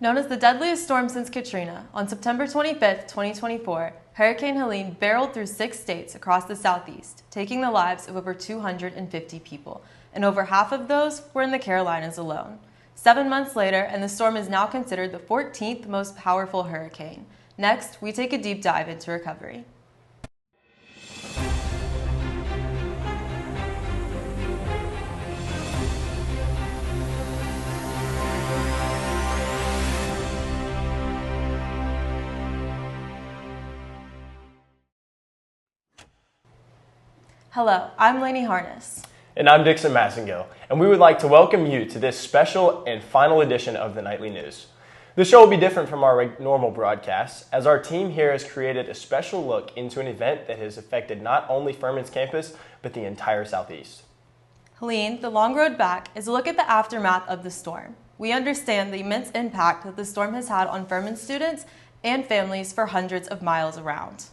Known as the deadliest storm since Katrina, on September 25, 2024, Hurricane Helene barreled through 6 states across the southeast, taking the lives of over 250 people, and over half of those were in the Carolinas alone. 7 months later, and the storm is now considered the 14th most powerful hurricane. Next, we take a deep dive into recovery. Hello, I'm Lainey Harness. And I'm Dixon Massingill, and we would like to welcome you to this special and final edition of the Nightly News. This show will be different from our normal broadcasts, as our team here has created a special look into an event that has affected not only Furman's campus, but the entire Southeast. Helene, the long road back, is a look at the aftermath of the storm. We understand the immense impact that the storm has had on Furman students and families for hundreds of miles around.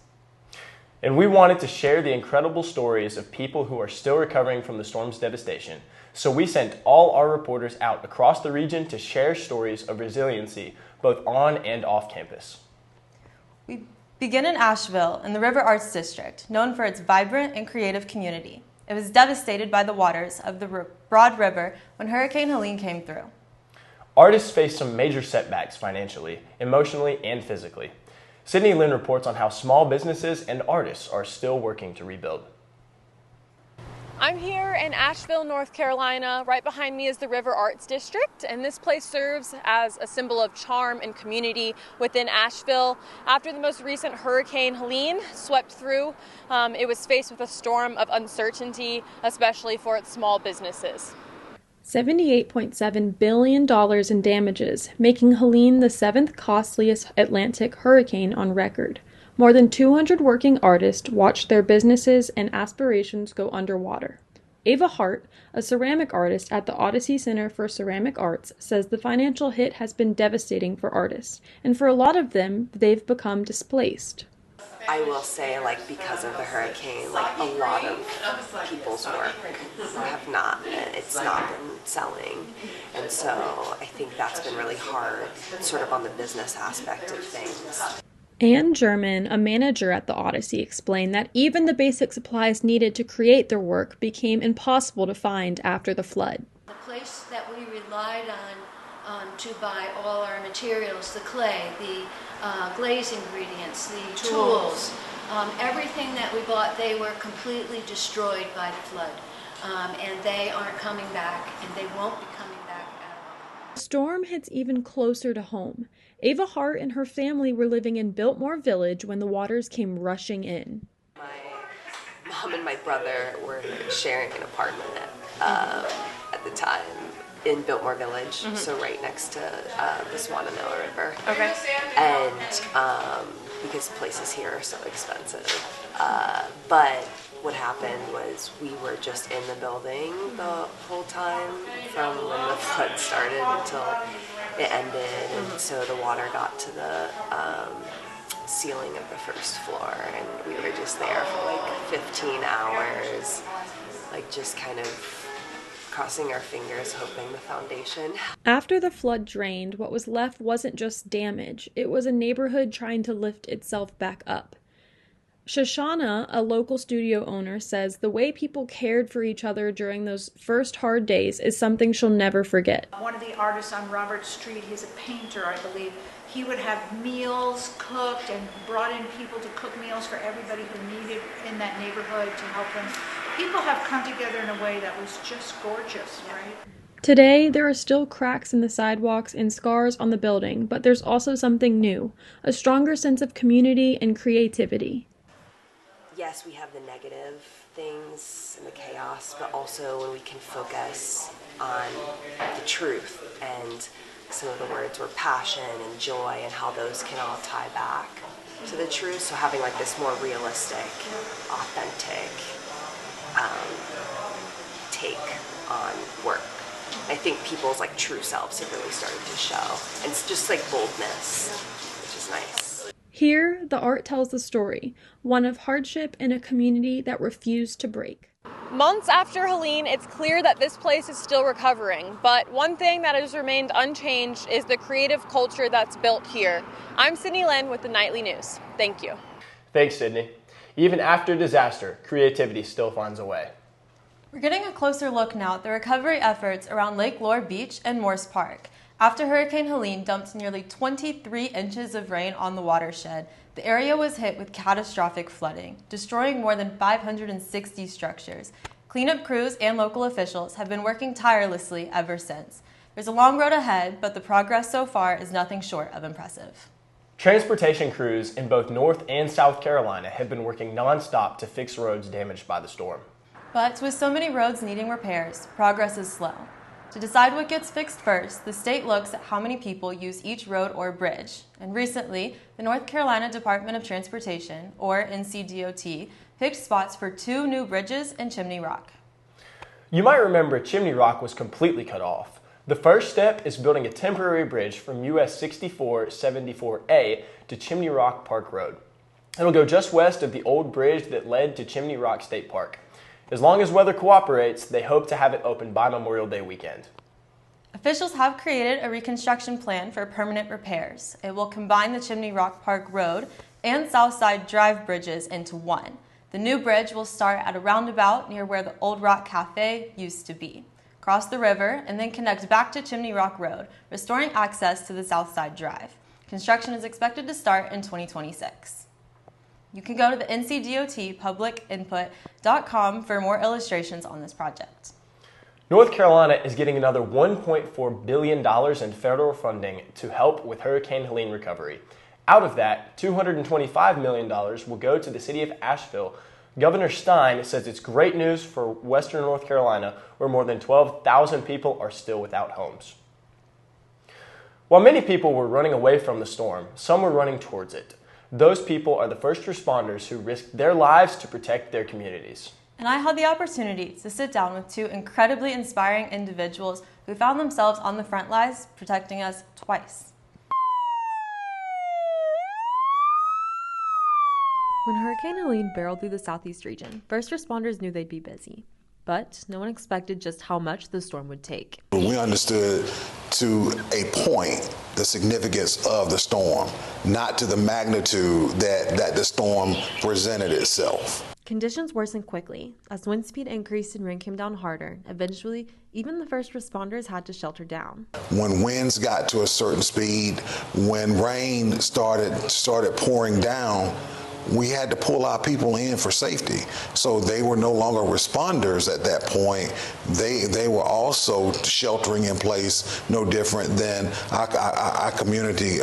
And we wanted to share the incredible stories of people who are still recovering from the storm's devastation. So we sent all our reporters out across the region to share stories of resiliency, both on and off campus. We begin in Asheville, in the River Arts District, known for its vibrant and creative community. It was devastated by the waters of the Broad River when Hurricane Helene came through. Artists faced some major setbacks financially, emotionally, and physically. Sidney Lyn reports on how small businesses and artists are still working to rebuild. I'm here in Asheville, North Carolina. Right behind me is the River Arts District, and this place serves as a symbol of charm and community within Asheville. After the most recent Hurricane Helene swept through, it was faced with a storm of uncertainty, especially for its small businesses. $78.7 billion in damages, making Helene the 7th costliest Atlantic hurricane on record. More than 200 working artists watched their businesses and aspirations go underwater. Ava Hart, a ceramic artist at the Odyssey Center for Ceramic Arts, says the financial hit has been devastating for artists, and for a lot of them, they've become displaced. I will say, because of the hurricane, a lot of people's work it's not been selling. And so I think that's been really hard, sort of on the business aspect of things. Anne German, a manager at the Odyssey, explained that even the basic supplies needed to create their work became impossible to find after the flood. The place that we relied on to buy all our materials, the clay, the glaze ingredients, the tools, everything that we bought, they were completely destroyed by the flood. And they aren't coming back, and they won't be coming back at all. The storm hits even closer to home. Ava Hart and her family were living in Biltmore Village when the waters came rushing in. My mom and my brother were sharing an apartment at the time in Biltmore Village, so right next to the Swananoa River. Okay. And because places here are so expensive. But what happened was we were just in the building the whole time from when the flood started until it ended, and so the water got to the ceiling of the first floor, and we were just there for 15 hours, just kind of crossing our fingers, hoping the foundation. After the flood drained, what was left wasn't just damage, it was a neighborhood trying to lift itself back up. Shoshana, a local studio owner, says the way people cared for each other during those first hard days is something she'll never forget. One of the artists on Robert Street, he's a painter, I believe, he would have meals cooked and brought in people to cook meals for everybody who needed in that neighborhood to help them. People have come together in a way that was just gorgeous, right? Today, there are still cracks in the sidewalks and scars on the building, but there's also something new, a stronger sense of community and creativity. Yes, we have the negative things and the chaos, but also when we can focus on the truth, and some of the words were passion and joy and how those can all tie back to the truth. So having this more realistic, authentic take on work. I think people's true selves have really started to show, and it's just boldness, which is nice. Here, the art tells the story, one of hardship in a community that refused to break. Months after Helene, it's clear that this place is still recovering, but one thing that has remained unchanged is the creative culture that's built here. I'm Sidney Lyn with the Nightly News. Thank you. Thanks, Sidney. Even after disaster, creativity still finds a way. We're getting a closer look now at the recovery efforts around Lake Lure Beach and Morse Park. After Hurricane Helene dumped nearly 23 inches of rain on the watershed, the area was hit with catastrophic flooding, destroying more than 560 structures. Cleanup crews and local officials have been working tirelessly ever since. There's a long road ahead, but the progress so far is nothing short of impressive. Transportation crews in both North and South Carolina have been working nonstop to fix roads damaged by the storm. But with so many roads needing repairs, progress is slow. To decide what gets fixed first, the state looks at how many people use each road or bridge. And recently, the North Carolina Department of Transportation, or NCDOT, picked spots for 2 new bridges in Chimney Rock. You might remember Chimney Rock was completely cut off. The first step is building a temporary bridge from US 6474A to Chimney Rock Park Road. It'll go just west of the old bridge that led to Chimney Rock State Park. As long as weather cooperates, they hope to have it open by Memorial Day weekend. Officials have created a reconstruction plan for permanent repairs. It will combine the Chimney Rock Park Road and Southside Drive bridges into one. The new bridge will start at a roundabout near where the Old Rock Cafe used to be, cross the river, and then connect back to Chimney Rock Road, restoring access to the Southside Drive. Construction is expected to start in 2026. You can go to the ncdotpublicinput.com for more illustrations on this project. North Carolina is getting another $1.4 billion in federal funding to help with Hurricane Helene recovery. Out of that, $225 million will go to the city of Asheville. Governor Stein says it's great news for Western North Carolina, where more than 12,000 people are still without homes. While many people were running away from the storm, some were running towards it. Those people are the first responders who risked their lives to protect their communities. And I had the opportunity to sit down with 2 incredibly inspiring individuals who found themselves on the front lines protecting us twice. When Hurricane Helene barreled through the southeast region, first responders knew they'd be busy. But no one expected just how much the storm would take. We understood to a point the significance of the storm, not to the magnitude that the storm presented itself. Conditions worsened quickly. As wind speed increased and rain came down harder, eventually, even the first responders had to shelter down. When winds got to a certain speed, when rain started pouring down, we had to pull our people in for safety. So they were no longer responders at that point. They were also sheltering in place, no different than our community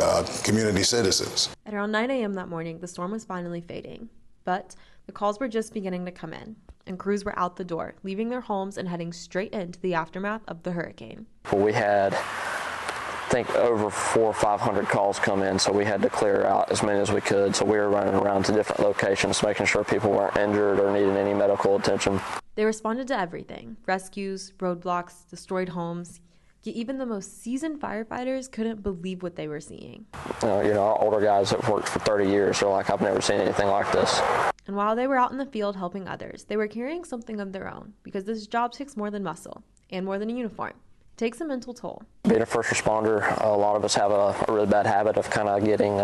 citizens. At around 9 a.m. that morning, the storm was finally fading. But the calls were just beginning to come in, and crews were out the door, leaving their homes and heading straight into the aftermath of the hurricane. We had, I think, over 400 or 500 calls come in, so we had to clear out as many as we could. So we were running around to different locations, making sure people weren't injured or needed any medical attention. They responded to everything: rescues, roadblocks, destroyed homes. Yet even the most seasoned firefighters couldn't believe what they were seeing. Our older guys that worked for 30 years are like, I've never seen anything like this. And while they were out in the field helping others, they were carrying something of their own, because this job takes more than muscle and more than a uniform. It takes a mental toll. Being a first responder, a lot of us have a really bad habit of kind of getting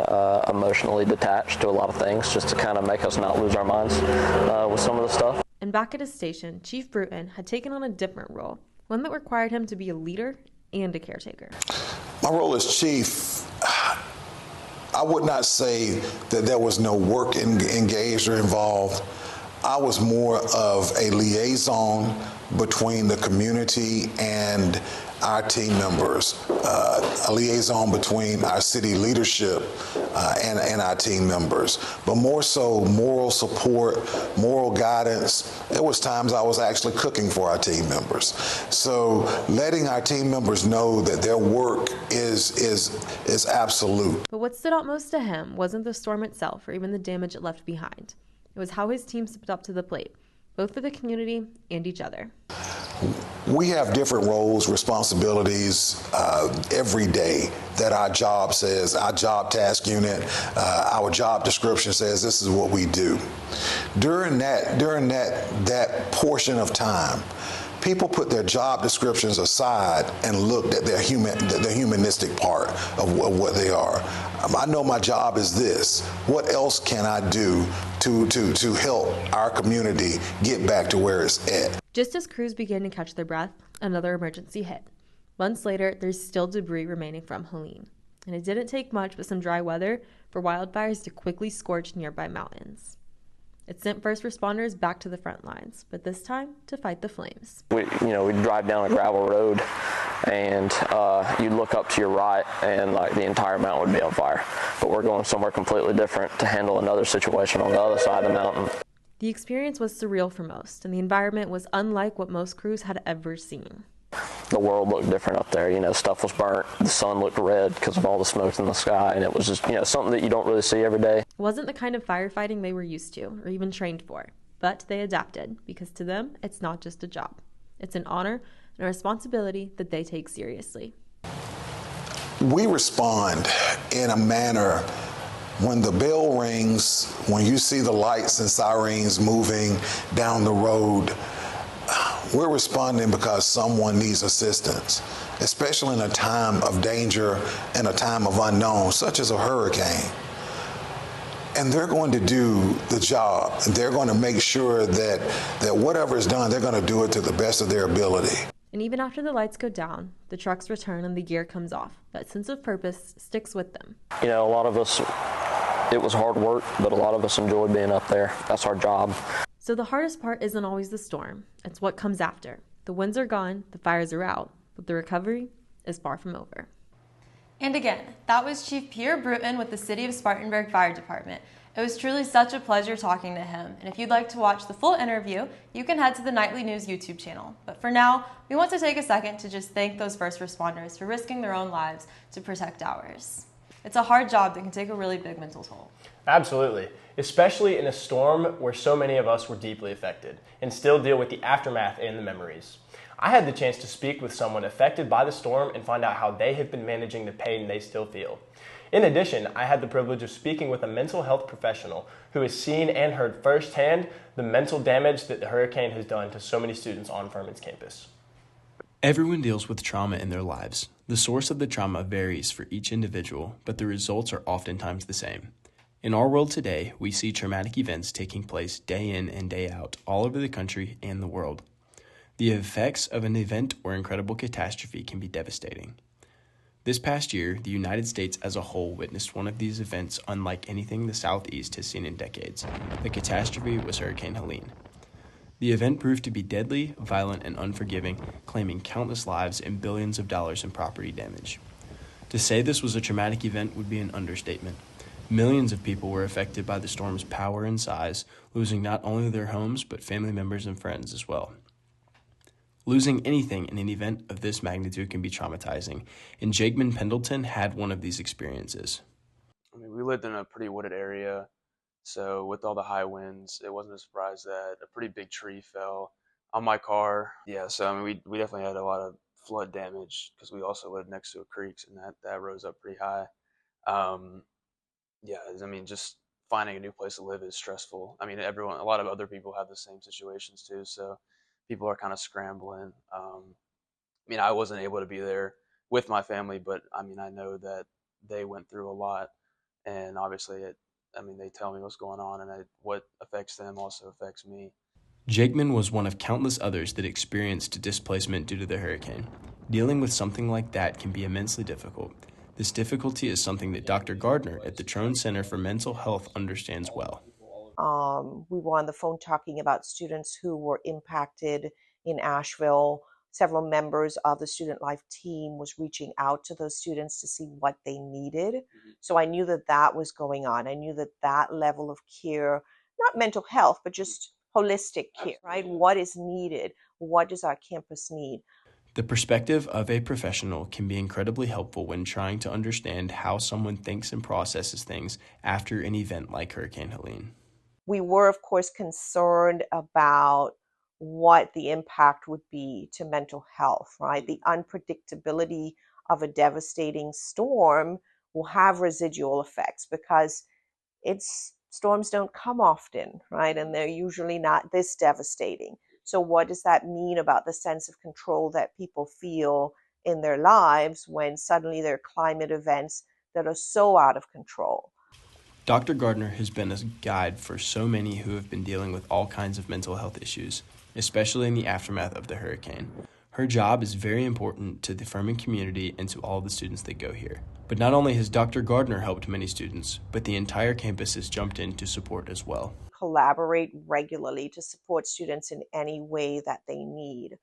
emotionally detached to a lot of things, just to kind of make us not lose our minds with some of the stuff. And back at his station, Chief Bruton had taken on a different role, one that required him to be a leader and a caretaker. My role as chief, I would not say that there was no work engaged or involved. I was more of a liaison between the community and our team members, a liaison between our city leadership and our team members, but more so moral support, moral guidance. There was times I was actually cooking for our team members. So letting our team members know that their work is absolute. But what stood out most to him wasn't the storm itself or even the damage it left behind. It was how his team stepped up to the plate, both for the community and each other. We have different roles, responsibilities every day that our job says, our job task unit, our job description says this is what we do. During that portion of time, people put their job descriptions aside and looked at their humanistic part of what they are. I know my job is this. What else can I do to help our community get back to where it's at? Just as crews began to catch their breath, another emergency hit. Months later, there's still debris remaining from Helene. And it didn't take much but some dry weather for wildfires to quickly scorch nearby mountains. It sent first responders back to the front lines, but this time to fight the flames. We'd drive down a gravel road, and you'd look up to your right, and like the entire mountain would be on fire. But we're going somewhere completely different to handle another situation on the other side of the mountain. The experience was surreal for most, and the environment was unlike what most crews had ever seen. The world looked different up there. Stuff was burnt. The sun looked red because of all the smoke in the sky, and it was just, something that you don't really see every day. It wasn't the kind of firefighting they were used to or even trained for, but they adapted because to them, it's not just a job. It's an honor and a responsibility that they take seriously. We respond in a manner when the bell rings, when you see the lights and sirens moving down the road. We're responding because someone needs assistance, especially in a time of danger and a time of unknown, such as a hurricane. And they're going to do the job. And they're going to make sure that whatever is done, they're going to do it to the best of their ability. And even after the lights go down, the trucks return and the gear comes off. That sense of purpose sticks with them. A lot of us, it was hard work, but a lot of us enjoyed being up there. That's our job. So the hardest part isn't always the storm. It's what comes after. The winds are gone, the fires are out, but the recovery is far from over. And again, that was Chief Pierre Bruton with the City of Spartanburg Fire Department. It was truly such a pleasure talking to him. And if you'd like to watch the full interview, you can head to the Nightly News YouTube channel. But for now, we want to take a second to just thank those first responders for risking their own lives to protect ours. It's a hard job that can take a really big mental toll. Absolutely, especially in a storm where so many of us were deeply affected and still deal with the aftermath and the memories. I had the chance to speak with someone affected by the storm and find out how they have been managing the pain they still feel. In addition, I had the privilege of speaking with a mental health professional who has seen and heard firsthand the mental damage that the hurricane has done to so many students on Furman's campus. Everyone deals with trauma in their lives. The source of the trauma varies for each individual, but the results are oftentimes the same. In our world today, we see traumatic events taking place day in and day out all over the country and the world. The effects of an event or incredible catastrophe can be devastating. This past year, the United States as a whole witnessed one of these events unlike anything the Southeast has seen in decades. The catastrophe was Hurricane Helene. The event proved to be deadly, violent, and unforgiving, claiming countless lives and billions of dollars in property damage. To say this was a traumatic event would be an understatement. Millions of people were affected by the storm's power and size, losing not only their homes, but family members and friends as well. Losing anything in an event of this magnitude can be traumatizing, and Jakeman Pendleton had one of these experiences. We lived in a pretty wooded area, so with all the high winds, it wasn't a surprise that a pretty big tree fell on my car. Yeah, so we definitely had a lot of flood damage because we also lived next to a creek, and that rose up pretty high. Just finding a new place to live is stressful. a lot of other people have the same situations too, so people are kind of scrambling. I wasn't able to be there with my family, but I know that they went through a lot, and obviously they tell me what's going on, and what affects them also affects me. Jakeman was one of countless others that experienced displacement due to the hurricane. Dealing with something like that can be immensely difficult. This difficulty is something that Dr. Gardner at the Trone Center for Mental Health understands well. We were on the phone talking about students who were impacted in Asheville. Several members of the Student Life team was reaching out to those students to see what they needed. Mm-hmm. So I knew that was going on. I knew that level of care, not mental health, but just holistic care, right? What is needed? What does our campus need? The perspective of a professional can be incredibly helpful when trying to understand how someone thinks and processes things after an event like Hurricane Helene. We were, of course, concerned about what the impact would be to mental health, right? The unpredictability of a devastating storm will have residual effects because storms don't come often, right? And they're usually not this devastating. So what does that mean about the sense of control that people feel in their lives when suddenly there are climate events that are so out of control? Dr. Gardner has been a guide for so many who have been dealing with all kinds of mental health issues, especially in the aftermath of the hurricane. Her job is very important to the Furman community and to all the students that go here. But not only has Dr. Gardner helped many students, but the entire campus has jumped in to support as well. Collaborate regularly to support students in any way that they need.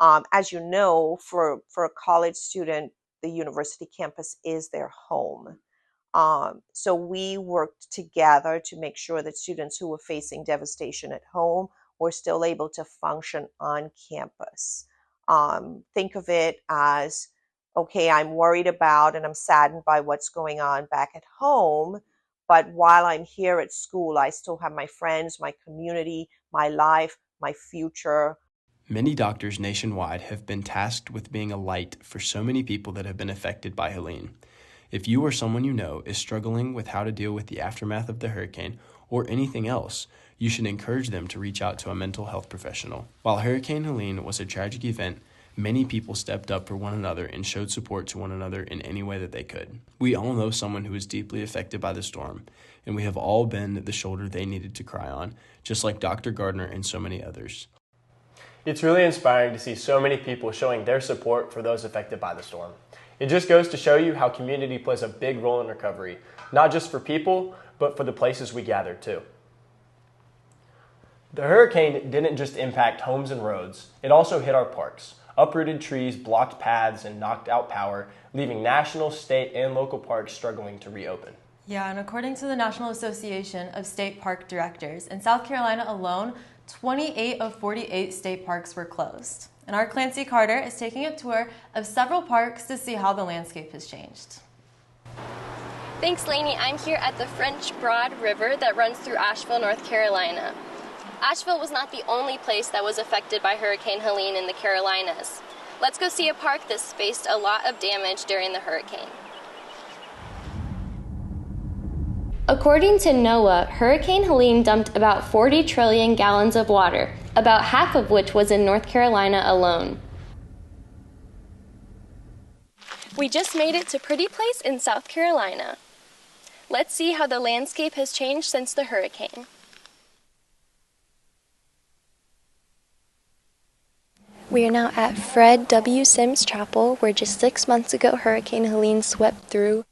As you know, for a college student, the university campus is their home. So we worked together to make sure that students who were facing devastation at home were still able to function on campus. Think of it as, okay, I'm worried about and I'm saddened by what's going on back at home, but while I'm here at school, I still have my friends, my community, my life, my future. Many doctors nationwide have been tasked with being a light for so many people that have been affected by Helene. If you or someone you know is struggling with how to deal with the aftermath of the hurricane or anything else, you should encourage them to reach out to a mental health professional. While Hurricane Helene was a tragic event, many people stepped up for one another and showed support to one another in any way that they could. We all know someone who was deeply affected by the storm, and we have all been the shoulder they needed to cry on, just like Dr. Gardner and so many others. It's really inspiring to see so many people showing their support for those affected by the storm. It just goes to show you how community plays a big role in recovery, not just for people, but for the places we gather too. The hurricane didn't just impact homes and roads, it also hit our parks. Uprooted trees blocked paths and knocked out power, leaving national, state, and local parks struggling to reopen. Yeah, and according to the National Association of State Park Directors, in South Carolina alone, 28 of 48 state parks were closed. And our Clancy Carter is taking a tour of several parks to see how the landscape has changed. Thanks, Lainey. I'm here at the French Broad River that runs through Asheville, North Carolina. Asheville was not the only place that was affected by Hurricane Helene in the Carolinas. Let's go see a park that's faced a lot of damage during the hurricane. According to NOAA, Hurricane Helene dumped about 40 trillion gallons of water, about half of which was in North Carolina alone. We just made it to Pretty Place in South Carolina. Let's see how the landscape has changed since the hurricane. We are now at Fred W. Sims Chapel, where just 6 months ago Hurricane Helene swept through.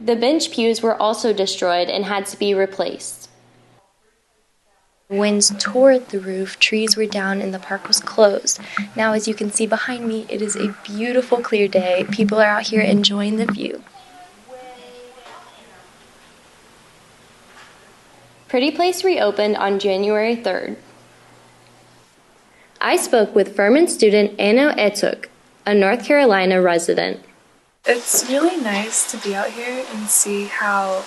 The bench pews were also destroyed and had to be replaced. Winds tore at the roof, trees were down, and the park was closed. Now, as you can see behind me, it is a beautiful, clear day. People are out here enjoying the view. Pretty Place reopened on January 3rd. I spoke with Furman student Anna Etuk, a North Carolina resident. It's really nice to be out here and see how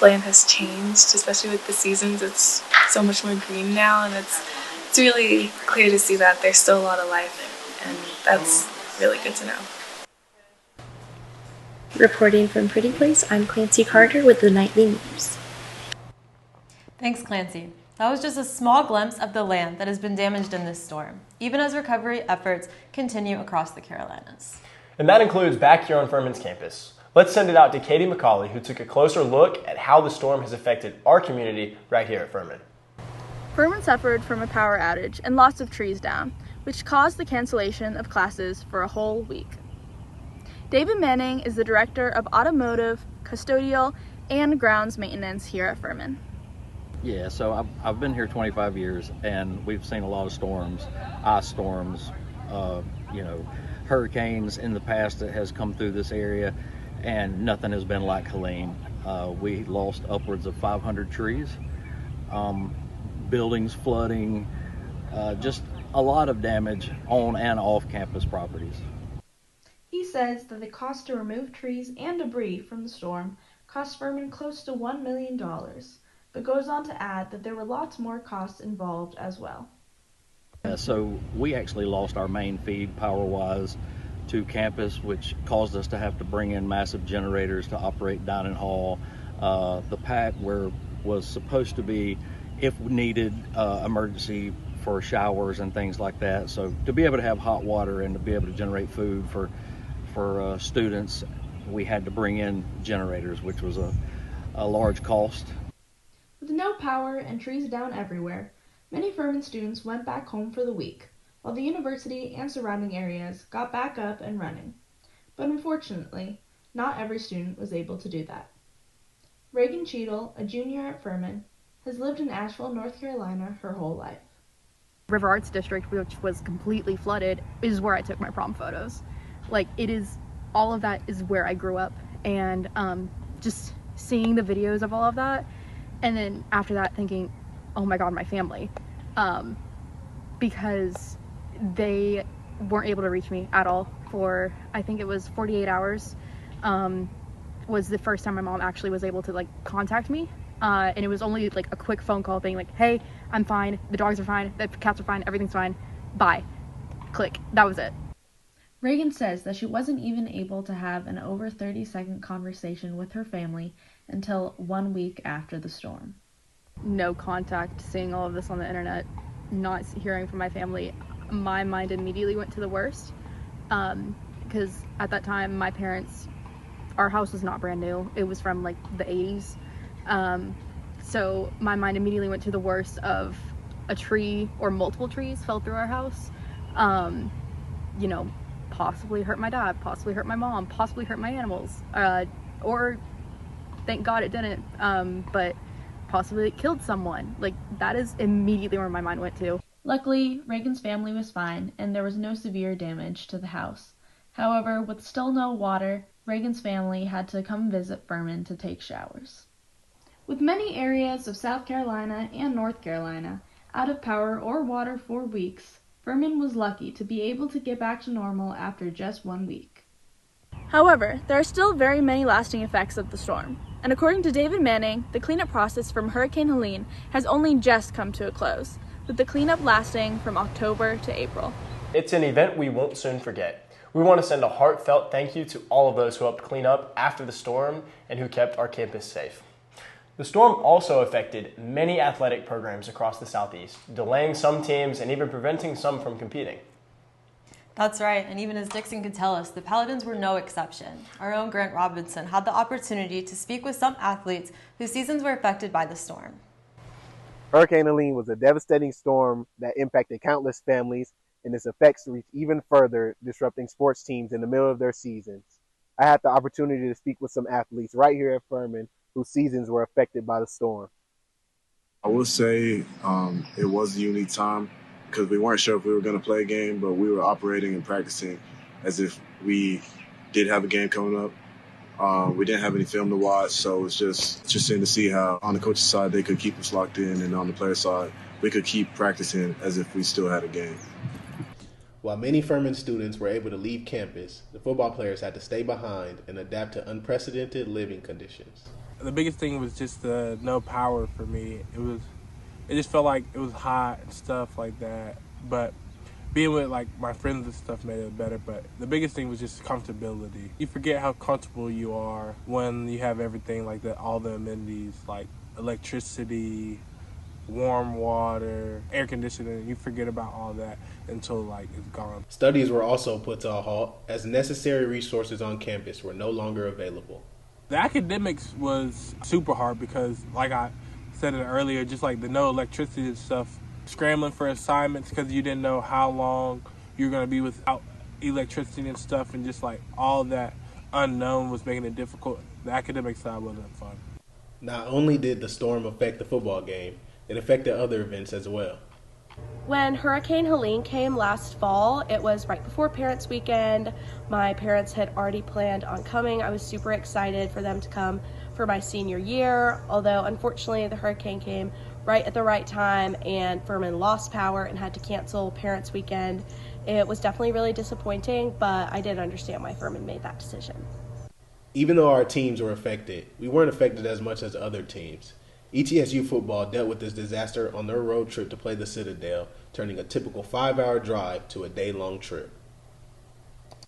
land has changed, especially with the seasons. It's so much more green now, and it's really clear to see that there's still a lot of life, and that's really good to know. Reporting from Pretty Place, I'm Clancy Carter with the Nightly News. Thanks, Clancy. That was just a small glimpse of the land that has been damaged in this storm, even as recovery efforts continue across the Carolinas. And that includes back here on Furman's campus. Let's send it out to Katie McCawley, who took a closer look at how the storm has affected our community right here at Furman. Furman suffered from a power outage and lots of trees down, which caused the cancellation of classes for a whole week. David Manning is the director of automotive, custodial, and grounds maintenance here at Furman. Yeah, so I've been here 25 years, and we've seen a lot of storms, ice storms, hurricanes in the past that has come through this area, and nothing has been like Helene. We lost upwards of 500 trees, buildings flooding, just a lot of damage on and off campus properties. He says that the cost to remove trees and debris from the storm cost Furman close to $1 million, but goes on to add that there were lots more costs involved as well. So we actually lost our main feed power-wise to campus, which caused us to have to bring in massive generators to operate dining hall. The PAC was supposed to be, if needed, emergency for showers and things like that. So to be able to have hot water and to be able to generate food for students, we had to bring in generators, which was a large cost. With no power and trees down everywhere, many Furman students went back home for the week, while the university and surrounding areas got back up and running. But unfortunately, not every student was able to do that. Reagan Cheadle, a junior at Furman, has lived in Asheville, North Carolina her whole life. River Arts District, which was completely flooded, is where I took my prom photos. Like, it is, all of that is where I grew up, and just seeing the videos of all of that, and then after that thinking, oh my god, my family, because they weren't able to reach me at all for, I think it was 48 hours, was the first time my mom actually was able to like contact me, and it was only like a quick phone call being like, hey, I'm fine, the dogs are fine, the cats are fine, everything's fine, bye, click, that was it. Reagan says that she wasn't even able to have an over 30-second conversation with her family until 1 week after the storm. No contact, seeing all of this on the internet, not hearing from my family, my mind immediately went to the worst, because at that time my parents, our house was not brand new, it was from like the 80s, so my mind immediately went to the worst of a tree or multiple trees fell through our house, you know, possibly hurt my dad, possibly hurt my mom, possibly hurt my animals, or thank God it didn't, but possibly it killed someone. Like, that is immediately where my mind went to. Luckily, Reagan's family was fine, and there was no severe damage to the house. However, with still no water, Reagan's family had to come visit Furman to take showers. With many areas of South Carolina and North Carolina out of power or water for weeks, Furman was lucky to be able to get back to normal after just 1 week. However, there are still very many lasting effects of the storm, and according to David Manning, the cleanup process from Hurricane Helene has only just come to a close, with the cleanup lasting from October to April. It's an event we won't soon forget. We want to send a heartfelt thank you to all of those who helped clean up after the storm and who kept our campus safe. The storm also affected many athletic programs across the Southeast, delaying some teams and even preventing some from competing. That's right, and even as Dixon could tell us, the Paladins were no exception. Our own Grant Robinson had the opportunity to speak with some athletes whose seasons were affected by the storm. Hurricane Helene was a devastating storm that impacted countless families, and its effects reached even further, disrupting sports teams in the middle of their seasons. I had the opportunity to speak with some athletes right here at Furman whose seasons were affected by the storm. I would say it was a unique time because we weren't sure if we were going to play a game, but we were operating and practicing as if we did have a game coming up. We didn't have any film to watch, so it's just interesting to see how on the coach's side they could keep us locked in, and on the player side we could keep practicing as if we still had a game. While many Furman students were able to leave campus, the football players had to stay behind and adapt to unprecedented living conditions. The biggest thing was just the no power for me. It just felt like it was hot and stuff like that. But being with like my friends and stuff made it better. But the biggest thing was just comfortability. You forget how comfortable you are when you have everything like that, all the amenities like electricity, warm water, air conditioning. You forget about all that until like it's gone. Studies were also put to a halt as necessary resources on campus were no longer available. The academics was super hard because, like I said it earlier, just like the no electricity and stuff, scrambling for assignments because you didn't know how long you were going to be without electricity and stuff, and just like all that unknown was making it difficult. The academic side wasn't fun. Not only did the storm affect the football game, it affected other events as well. When Hurricane Helene came last fall, it was right before Parents Weekend. My parents had already planned on coming. I was super excited for them to come for my senior year, although unfortunately the hurricane came right at the right time, and Furman lost power and had to cancel Parents' Weekend. It was definitely really disappointing, but I did understand why Furman made that decision. Even though our teams were affected, we weren't affected as much as other teams. ETSU football dealt with this disaster on their road trip to play the Citadel, turning a typical 5-hour drive to a day-long trip.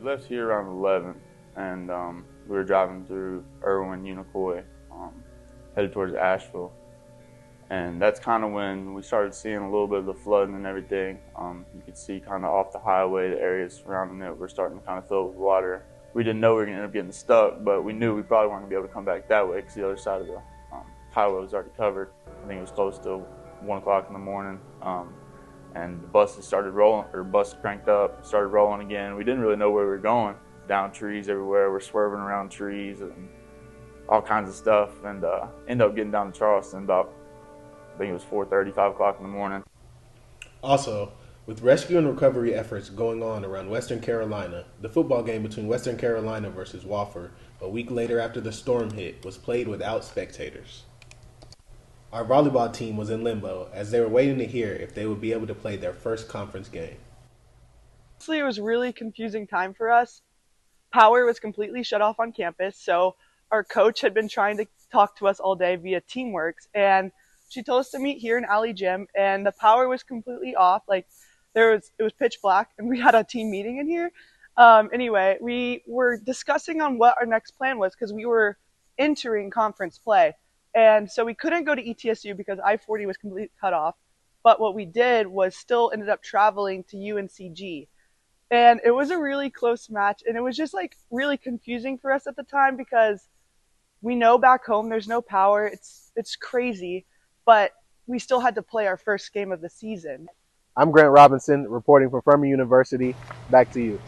We left here around 11, and we were driving through Irwin, Unicoi, headed towards Asheville. And that's kind of when we started seeing a little bit of the flooding and everything. You could see kind of off the highway, the areas surrounding it were starting to kind of fill with water. We didn't know we were going to end up getting stuck, but we knew we probably weren't going to be able to come back that way because the other side of the highway was already covered. I think it was close to 1 o'clock in the morning. And the buses started rolling, or bus cranked up, started rolling again. We didn't really know where we were going. Down trees everywhere, we're swerving around trees and all kinds of stuff, and ended up getting down to Charleston about, I think it was 4:30, 5 o'clock in the morning. Also, with rescue and recovery efforts going on around Western Carolina, the football game between Western Carolina versus Wofford, a week later after the storm hit, was played without spectators. Our volleyball team was in limbo as they were waiting to hear if they would be able to play their first conference game. Honestly, it was a really confusing time for us. Power was completely shut off on campus, so our coach had been trying to talk to us all day via Teamworks, and she told us to meet here in Alley Gym, and the power was completely off. Like, it was pitch black, and we had a team meeting in here. Anyway, we were discussing on what our next plan was because we were entering conference play. And so we couldn't go to ETSU because I-40 was completely cut off. But what we did was still ended up traveling to UNCG. And it was a really close match. And it was just like really confusing for us at the time because we know back home there's no power. It's crazy. But we still had to play our first game of the season. I'm Grant Robinson, reporting from Furman University. Back to you.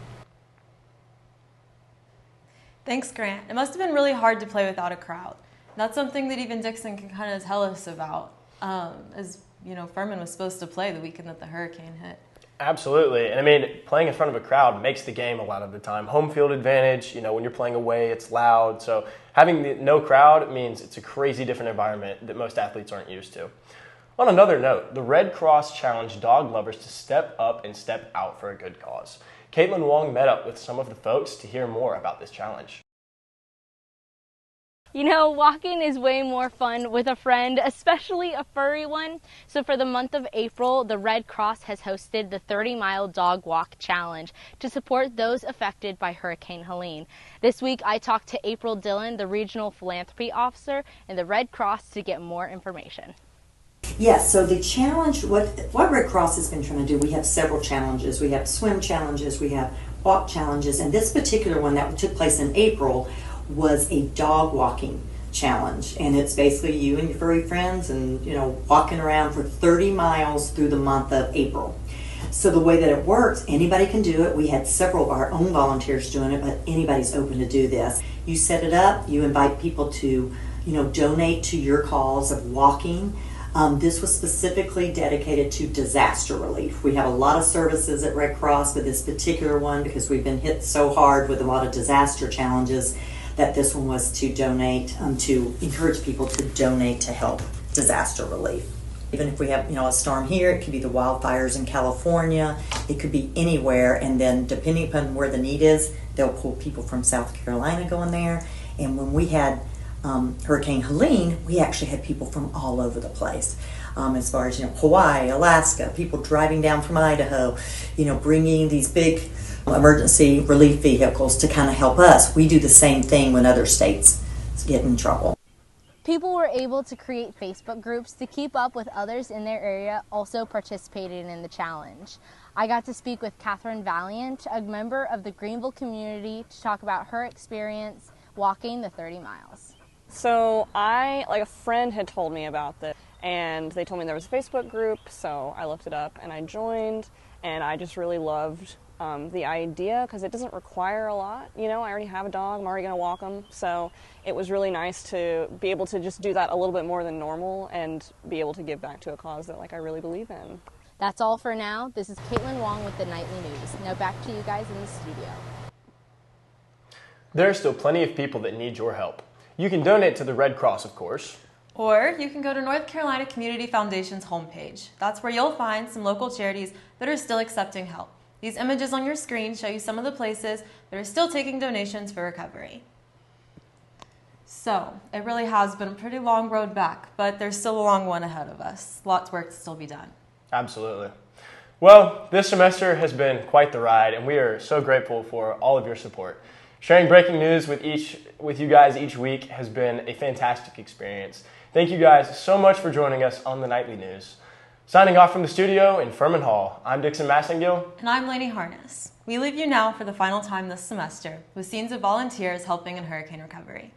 Thanks, Grant. It must have been really hard to play without a crowd. That's something that even Dixon can kind of tell us about, as you know, Furman was supposed to play the weekend that the hurricane hit. Absolutely. And I mean, playing in front of a crowd makes the game a lot of the time. Home field advantage, you know, when you're playing away, it's loud. So having no crowd means it's a crazy different environment that most athletes aren't used to. On another note, the Red Cross challenged dog lovers to step up and step out for a good cause. Katelyn Wong met up with some of the folks to hear more about this challenge. You know, walking is way more fun with a friend, especially a furry one. So for the month of April, the Red Cross has hosted the 30-mile dog walk challenge to support those affected by Hurricane Helene. This week, I talked to April Dillon, the regional philanthropy officer in the Red Cross, to get more information. Yes, so the challenge, what Red Cross has been trying to do, we have several challenges. We have swim challenges, we have walk challenges, and this particular one that took place in April was a dog walking challenge, and it's basically you and your furry friends and, you know, walking around for 30 miles through the month of April. So the way that it works, anybody can do it. We had several of our own volunteers doing it, but anybody's open to do this. You set it up, you invite people to, you know, donate to your cause of walking. This was specifically dedicated to disaster relief. We have a lot of services at Red Cross, but this particular one, because we've been hit so hard with a lot of disaster challenges, that this one was to donate, to encourage people to donate to help disaster relief. Even if we have, you know, a storm here, it could be the wildfires in California, it could be anywhere, and then depending upon where the need is, they'll pull people from South Carolina going there. And when we had Hurricane Helene, we actually had people from all over the place. As far as, you know, Hawaii, Alaska, people driving down from Idaho, you know, bringing these big emergency relief vehicles to kind of help us. We do the same thing when other states get in trouble. People were able to create Facebook groups to keep up with others in their area also participating in the challenge. I got to speak with Catherine Valiant, a member of the Greenville community, to talk about her experience walking the 30 miles. So a friend had told me about this, and they told me there was a Facebook group, so I looked it up and I joined, and I just really loved the idea because it doesn't require a lot. You know, I already have a dog, I'm already going to walk him, so it was really nice to be able to just do that a little bit more than normal and be able to give back to a cause that I really believe in. That's all for now. This is Katelyn Wong with the Nightly News. Now back to you guys in the studio. There are still plenty of people that need your help. You can donate to the Red Cross, of course, Or you can go to North Carolina Community Foundation's homepage. That's where you'll find some local charities that are still accepting help. These images on your screen show you some of the places that are still taking donations for recovery. So, it really has been a pretty long road back, but there's still a long one ahead of us. Lots of work to still be done. Absolutely. Well, this semester has been quite the ride, and we are so grateful for all of your support. Sharing breaking news with you guys each week has been a fantastic experience. Thank you guys so much for joining us on the Nightly News. Signing off from the studio in Furman Hall, I'm Dixon Massingill. And I'm Lainey Harness. We leave you now for the final time this semester with scenes of volunteers helping in hurricane recovery.